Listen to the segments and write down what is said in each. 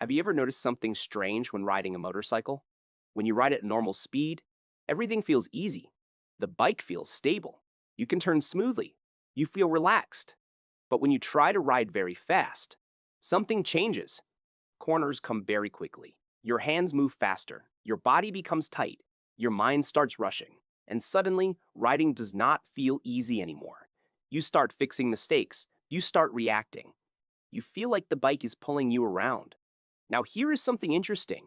Have you ever noticed something strange when riding a motorcycle? When you ride at normal speed, everything feels easy. The bike feels stable. You can turn smoothly. You feel relaxed. But when you try to ride very fast, something changes. Corners come very quickly. Your hands move faster. Your body becomes tight. Your mind starts rushing. And suddenly, riding does not feel easy anymore. You start fixing mistakes. You start reacting. You feel like the bike is pulling you around. Now, here is something interesting.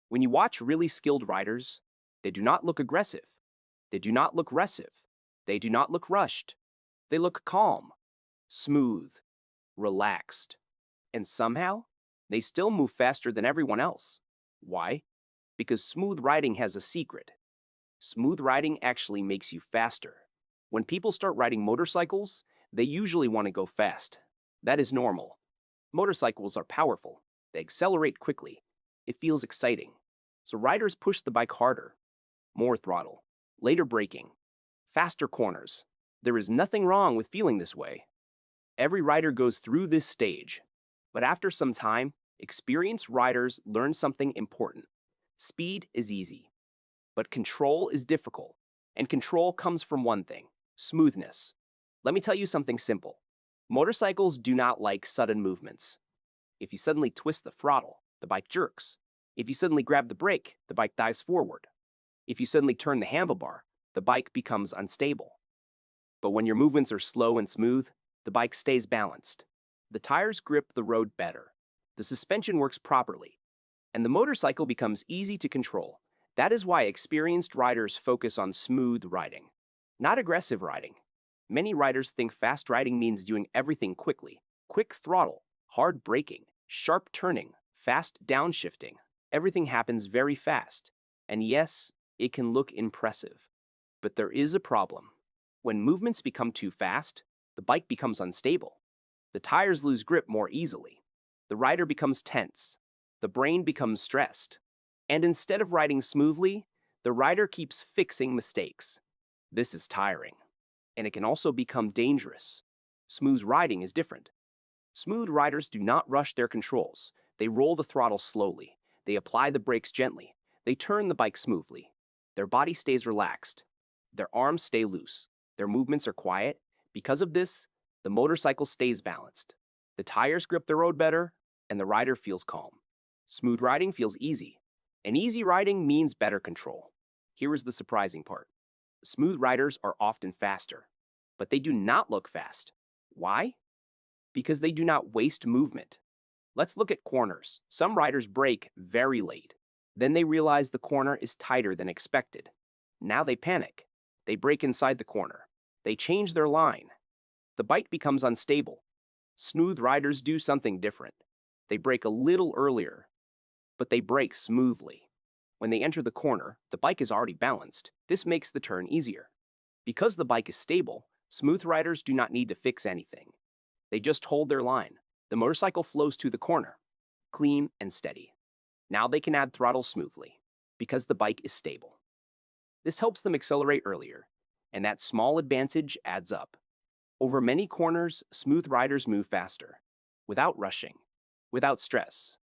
When you watch really skilled riders, they do not look aggressive. They do not look restive. They do not look rushed. They look calm, smooth, relaxed. And somehow, they still move faster than everyone else. Why? Because smooth riding has a secret. Smooth riding actually makes you faster. When people start riding motorcycles, they usually want to go fast. That is normal. Motorcycles are powerful. They accelerate quickly. It feels exciting. So riders push the bike harder, more throttle, later braking, faster corners. There is nothing wrong with feeling this way. Every rider goes through this stage. But after some time, experienced riders learn something important. Speed is easy, but control is difficult. And control comes from one thing: smoothness. Let me tell you something simple. Motorcycles do not like sudden movements. If you suddenly twist the throttle, the bike jerks. If you suddenly grab the brake, the bike dives forward. If you suddenly turn the handlebar, the bike becomes unstable. But when your movements are slow and smooth, the bike stays balanced. The tires grip the road better. The suspension works properly, and the motorcycle becomes easy to control. That is why experienced riders focus on smooth riding, not aggressive riding. Many riders think fast riding means doing everything quickly: quick throttle, hard braking, sharp turning, fast downshifting. Everything happens very fast. And yes, it can look impressive. But there is a problem. When movements become too fast, the bike becomes unstable. The tires lose grip more easily. The rider becomes tense. The brain becomes stressed. And instead of riding smoothly, the rider keeps fixing mistakes. This is tiring. And it can also become dangerous. Smooth riding is different. Smooth riders do not rush their controls. They roll the throttle slowly. They apply the brakes gently. They turn the bike smoothly. Their body stays relaxed. Their arms stay loose. Their movements are quiet. Because of this, the motorcycle stays balanced. The tires grip the road better, and the rider feels calm. Smooth riding feels easy. And easy riding means better control. Here is the surprising part. Smooth riders are often faster, but they do not look fast. Why? Because they do not waste movement. Let's look at corners. Some riders brake very late. Then they realize the corner is tighter than expected. Now they panic. They brake inside the corner. They change their line. The bike becomes unstable. Smooth riders do something different. They brake a little earlier, but they brake smoothly. When they enter the corner, the bike is already balanced. This makes the turn easier. Because the bike is stable, smooth riders do not need to fix anything. They just hold their line. The motorcycle flows to the corner, clean and steady. Now they can add throttle smoothly, because the bike is stable. This helps them accelerate earlier, and that small advantage adds up. Over many corners, smooth riders move faster, without rushing, without stress.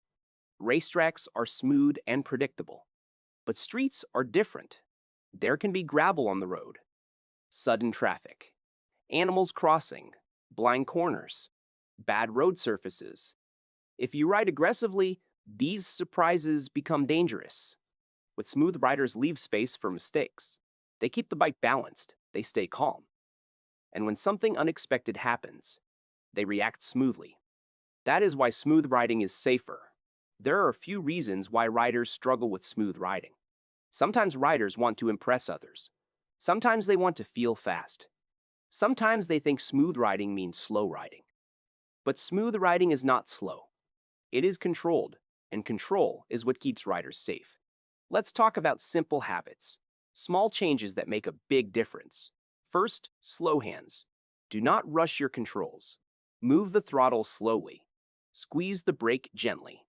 Racetracks are smooth and predictable, but streets are different. There can be gravel on the road, sudden traffic, animals crossing, blind corners, bad road surfaces. If you ride aggressively, these surprises become dangerous. With smooth riders leave space for mistakes. They keep the bike balanced, they stay calm. And when something unexpected happens, they react smoothly. That is why smooth riding is safer. There are a few reasons why riders struggle with smooth riding. Sometimes riders want to impress others. Sometimes they want to feel fast. Sometimes they think smooth riding means slow riding. But smooth riding is not slow. It is controlled, and control is what keeps riders safe. Let's talk about simple habits, small changes that make a big difference. First, slow hands. Do not rush your controls. Move the throttle slowly. Squeeze the brake gently.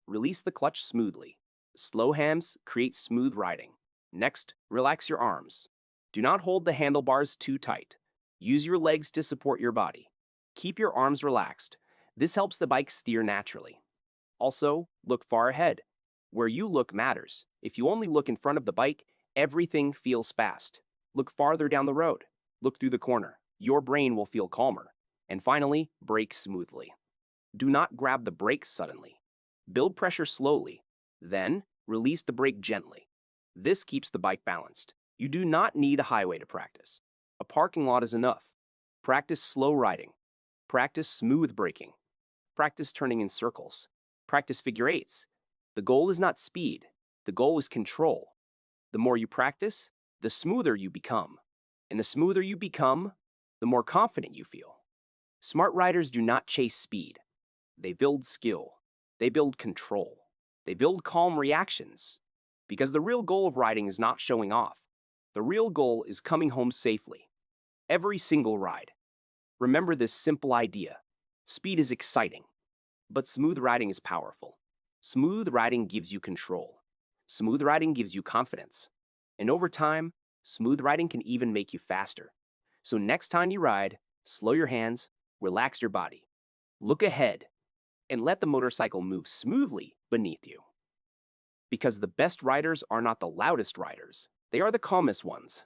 Release the clutch smoothly. Slow hands create smooth riding. Next, relax your arms. Do not hold the handlebars too tight. Use your legs to support your body. Keep your arms relaxed. This helps the bike steer naturally. Also, look far ahead. Where you look matters. If you only look in front of the bike, everything feels fast. Look farther down the road. Look through the corner. Your brain will feel calmer. And finally, brake smoothly. Do not grab the brakes suddenly. Build pressure slowly. Then, release the brake gently. This keeps the bike balanced. You do not need a highway to practice. A parking lot is enough. Practice slow riding. Practice smooth braking. Practice turning in circles. Practice figure eights. The goal is not speed. The goal is control. The more you practice, the smoother you become. And the smoother you become, the more confident you feel. Smart riders do not chase speed. They build skill. They build control. They build calm reactions. Because the real goal of riding is not showing off. The real goal is coming home safely. Every single ride. Remember this simple idea. Speed is exciting, but smooth riding is powerful. Smooth riding gives you control. Smooth riding gives you confidence. And over time, smooth riding can even make you faster. So next time you ride, slow your hands, relax your body. Look ahead, and let the motorcycle move smoothly beneath you. Because the best riders are not the loudest riders, they are the calmest ones.